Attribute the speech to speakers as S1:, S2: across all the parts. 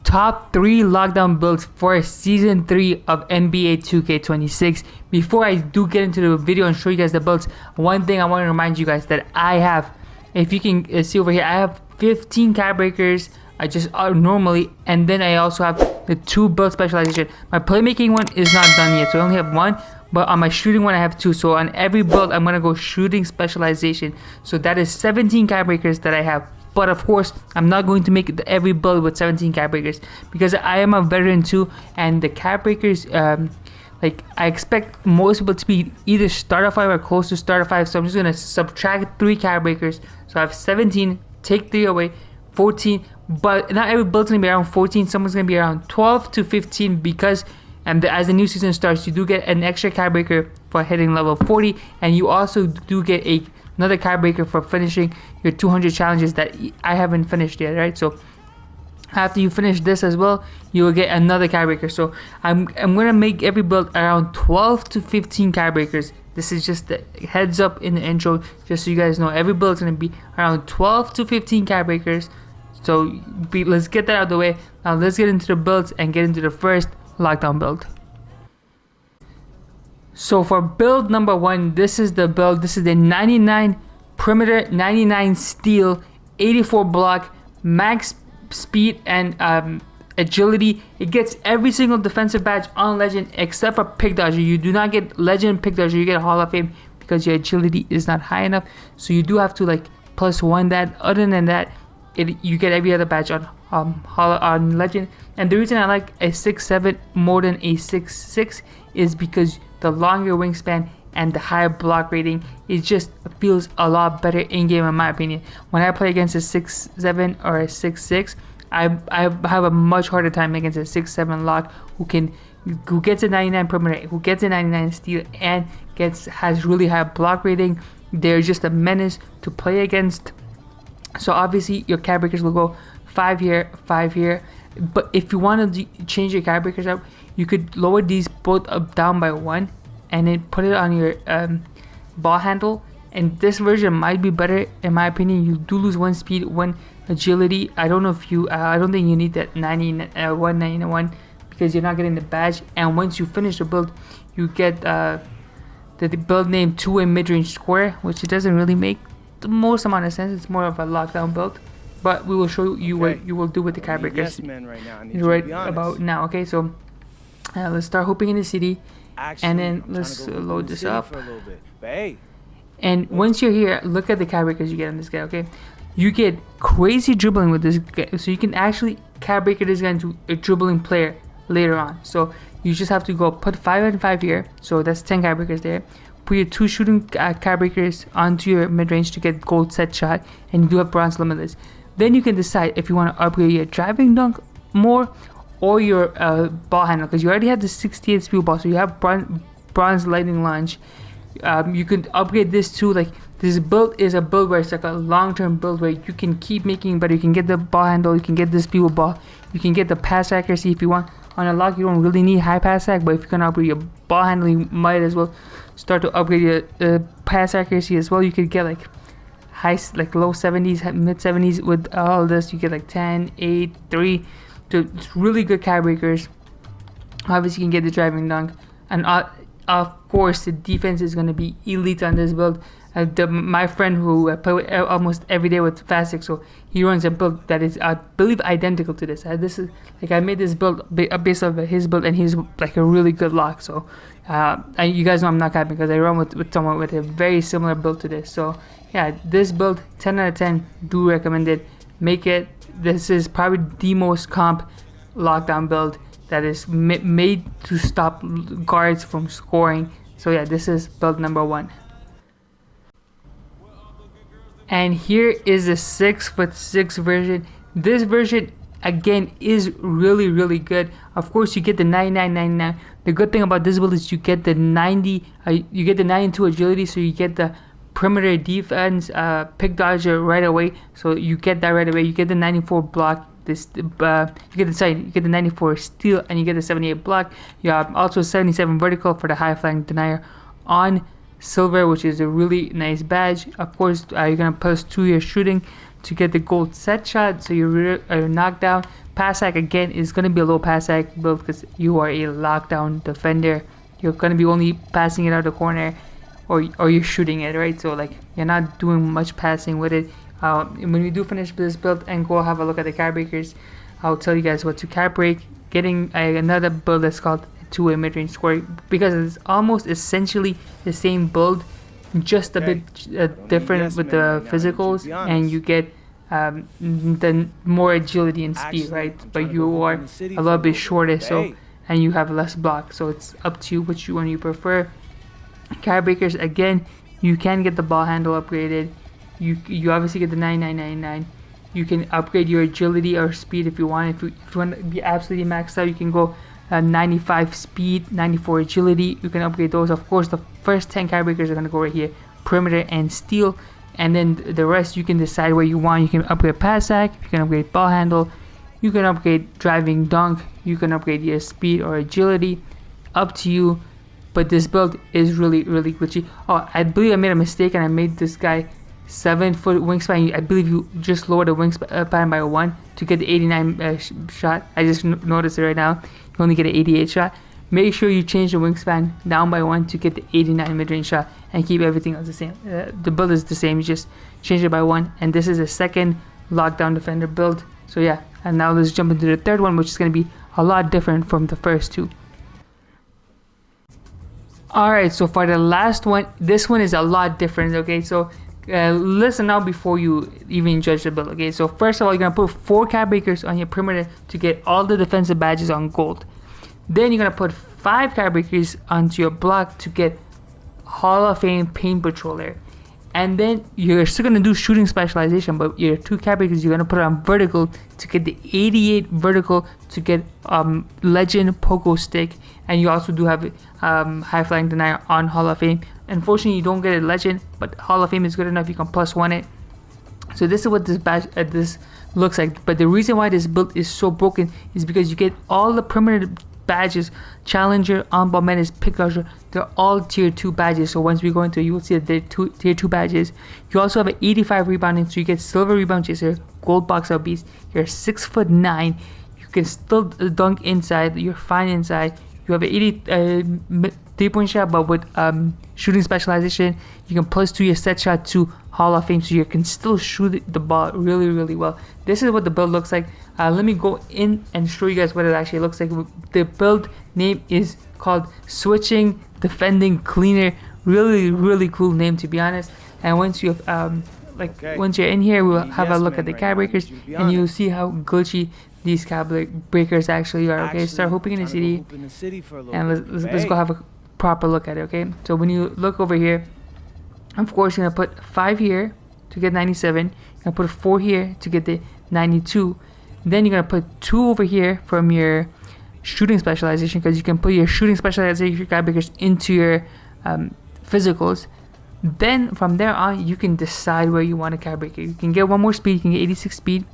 S1: top 3 lockdown builds for season 3 of NBA 2K26. Before I do get into the video and show you guys the builds, one thing I want to remind you guys that I have, if you can see over here, I have 15 cap breakers. I just normally, and then I also have the 2 build specialization. My playmaking one is not done yet, so I only have 1. But on my shooting one, I have 2. So on every build, I'm gonna go shooting specialization. So that is 17 cap breakers that I have. But of course, I'm not going to make every build with 17 cap breakers because I am a veteran too, and the cap breakers, like I expect most people to be either starter 5 or close to starter 5. So I'm just gonna subtract 3 cap breakers. So I have 17. Take 3 away, 14. But not every build's gonna be around 14. Someone's gonna be around 12 to 15 because, as the new season starts, you do get an extra cap breaker for hitting level 40, and you also do get another cap breaker for finishing your 200 challenges that I haven't finished yet, right? So after you finish this as well, you will get another cap breaker. So I'm gonna make every build around 12 to 15 cap breakers. This is just the heads up in the intro, just so you guys know every build is gonna be around 12 to 15 cap breakers. So let's get that out of the way. Now let's get into the builds and get into the first lockdown build. So for build number 1, this is the build. This is the 99 perimeter, 99 steal, 84 block, max speed and agility. It gets every single defensive badge on legend except for pick dodger. You do not get legend pick dodger, you get Hall of Fame because your agility is not high enough. So you do have to like +1 that. Other than that, you get every other badge on legend. And the reason I like a 6'7" more than a 6'6" is because the longer wingspan and the higher block rating, it just feels a lot better in game in my opinion. When I play against a 6'7" or a 6'6", I have a much harder time against a 6'7" lock who gets a 99 perimeter, who gets a 99 steal, and has really high block rating. They're just a menace to play against. So obviously your cap breakers will go 5 here, 5 here. But if you want to change your cap breakers up, you could lower these both down by 1 and then put it on your ball handle. And this version might be better in my opinion. You do lose 1 speed, 1 agility. I don't know if you I don't think you need that 191 because you're not getting the badge. And once you finish the build, you get the build name 2-way mid-range square, which it doesn't really make the most amount of sense. It's more of a lockdown build, but we will show you what you will do with the cap breakers right about now. Okay, so let's start hooping in the city. And then let's load this up. And once you're here, look at the cap breakers you get on this guy. Okay, you get crazy dribbling with this guy, so you can actually cap breaker this guy into a dribbling player later on. So you just have to go put 5 and 5 here, so that's 10 cap breakers there. Put your 2 shooting cap breakers onto your mid-range to get gold set shot, and you do have bronze limitless. Then you can decide if you want to upgrade your driving dunk more or your ball handle, because you already have the 68 speed ball, so you have bronze lightning launch. You can upgrade this too. Like this build is a build where it's like a long-term build where you can keep making better. You can get the ball handle, you can get the speed ball, you can get the pass accuracy if you want. On a lock, you don't really need high pass ac, but if you're gonna upgrade your ball handle, you might as well start to upgrade your pass accuracy as well. You could get like low 70s, mid 70s with all this. You get like 10, 8, 3. So it's really good cap breakers. Obviously, you can get the driving dunk, and of course, the defense is gonna be elite on this build. My friend who I play with almost every day with Fastic, so he runs a build that is, I believe, identical to this. This is like I made this build based off of his build, and he's like a really good lock. So you guys know I'm not capping because I run with someone with a very similar build to this. So yeah, this build 10 out of 10. Do recommend it. Make it. This is probably the most comp lockdown build that is made to stop guards from scoring. So yeah, this is build number 1. And here is the 6'6" version. This version again is really good. Of course, you get the 99. The good thing about this build is you get the 90. You get the 92 agility, so you get the perimeter defense, pick dodger right away. So you get that right away. You get the 94 block. You get the 94 steal, and you get the 78 block. You have also 77 vertical for the high flank denier on silver, which is a really nice badge. Of course, you're gonna plus 2 your shooting to get the gold set shot, so you're knockdown. pass hack again is going to be a low pass hack build because you are a lockdown defender. You're going to be only passing it out the corner, or you're shooting it, right? So like you're not doing much passing with it. When we do finish this build and go have a look at the card breakers, I'll tell you guys what to card break. Getting another build that's called two-way mid-range score, because it's almost essentially the same build, just a bit different with the physicals, and you get the more agility and speed, right? But you are a little bit shorter, so and you have less block, so it's up to you which one you prefer. Card breakers again, you can get the ball handle upgraded. You obviously get the 99.99. You can upgrade your agility or speed if you want. If you want to be absolutely maxed out, you can go 95 speed, 94 agility. You can upgrade those. Of course, the first 10 card breakers are going to go right here, perimeter and steal, and then the rest you can decide where you want. You can upgrade pass hack, you can upgrade ball handle, you can upgrade driving dunk, you can upgrade your speed or agility, up to you. But this build is really glitchy. Oh, I believe I made a mistake and I made this guy 7-foot wingspan. I believe you just lower the wingspan by 1 to get the 89 shot. I just noticed it right now. You only get an 88 shot. Make sure you change the wingspan down by 1 to get the 89 mid-range shot and keep everything else the same. The build is the same, you just change it by 1. And this is the second lockdown defender build. So yeah, and now let's jump into the third one, which is going to be a lot different from the first two. Alright, so for the last one, this one is a lot different, okay? So listen now before you even judge the build, okay? So first of all, you're going to put 4 card breakers on your perimeter to get all the defensive badges on gold. Then you're going to put 5 card breakers onto your block to get Hall of Fame Paint Patroller. And then you're still going to do shooting specialization, but your 2 card breakers you're going to put on vertical to get the 88 vertical to get legend pogo stick. And you also do have high flying denier on Hall of Fame. Unfortunately, you don't get a legend, but Hall of Fame is good enough. You can +1 it. So this is what this badge this looks like. But the reason why this build is so broken is because you get all the perimeter badges: Challenger, On-Ball Menace, Pick Dodger. They're all tier 2 badges. So once we go into it, you will see that they're tier 2 badges. You also have an 85 rebounding, so you get Silver Rebound Chaser, Gold Box Out Beast. You're 6'9". You can still dunk inside. You're fine inside. You have an 80 3-point shot, but with shooting specialization, you can +2 your set shot to Hall of Fame, so you can still shoot the ball really well. This is what the build looks like. Let me go in and show you guys what it actually looks like. The build name is called Switching Defending Cleaner. Really cool name, to be honest. And once you have once you're in here, we'll have a look at the card breakers, and you'll see how glitchy these card breakers actually are. Okay, start hooping in the city, and let's go have a proper look at it. Okay, so when you look over here, of course you're gonna put 5 here to get 97. You're gonna put 4 here to get the 92. Then you're gonna put 2 over here from your shooting specialization, because you can put your shooting specialization card breakers into your physicals. Then from there on, you can decide where you want a card breaker. You can get 1 more speed. You can get 86 speed.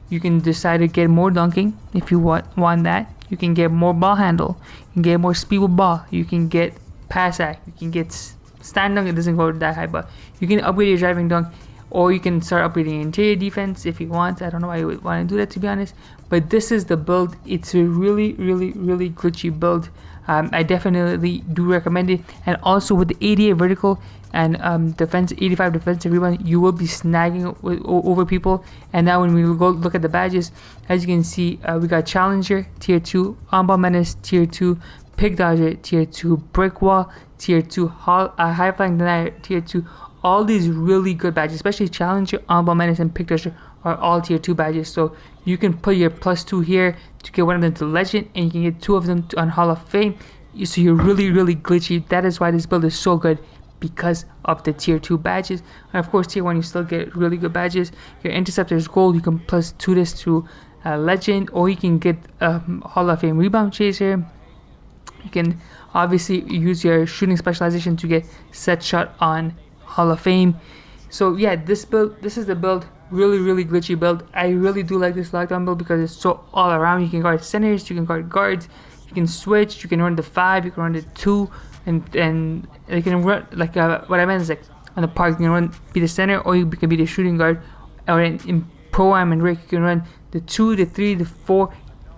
S1: You can decide to get more dunking if you want that. You can get more ball handle. You can get more speed with ball. You can get pass hack. You can get stand dunk. It doesn't go that high, but you can upgrade your driving dunk, or you can start upgrading interior defense if you want. I don't know why you would want to do that, to be honest. But this is the build. It's a really glitchy build. I definitely do recommend it. And also with the 88 vertical and 85 defensive rebound, you will be snagging over people. And now when we go look at the badges, as you can see, we got Challenger tier 2, On-Ball Menace tier 2, Pick Dodger tier 2, Brick Wall tier 2, High Flying Denier tier 2. All these really good badges, especially Challenger, On-Ball Menace, and Pick Dodger, are all tier 2 badges. So you can put your +2 here to get one of them to Legend, and you can get 2 of them on Hall of Fame. So you're really glitchy. That is why this build is so good, because of the tier 2 badges. And of course, tier 1 you still get really good badges. Your Interceptor is gold. You can +2 this to Legend, or you can get Hall of Fame Rebound Chaser. You can obviously use your shooting specialization to get set shot on Hall of Fame. So yeah, this is the build. Really glitchy build. I really do like this lockdown build because it's so all around. You can guard centers, you can guard guards, you can switch, you can run the 5, you can run the 2, and you can run what I meant is, like on the park, you can be the center, or you can be the shooting guard, or in Pro-Am and Rig, you can run the 2, the 3, the 4,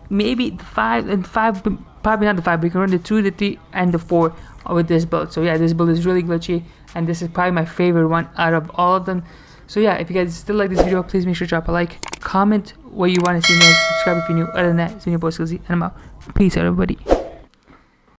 S1: maybe the 5, and 5, probably not the 5, but you can run the 2, the 3, and the 4 with this build. So yeah, this build is really glitchy, and this is probably my favorite one out of all of them. So yeah, if you guys still like this video, please make sure to drop a like, comment what you want to see next, subscribe if you're new. Other than that, it's been your boy Skillzy, and I'm out. Peace out, everybody.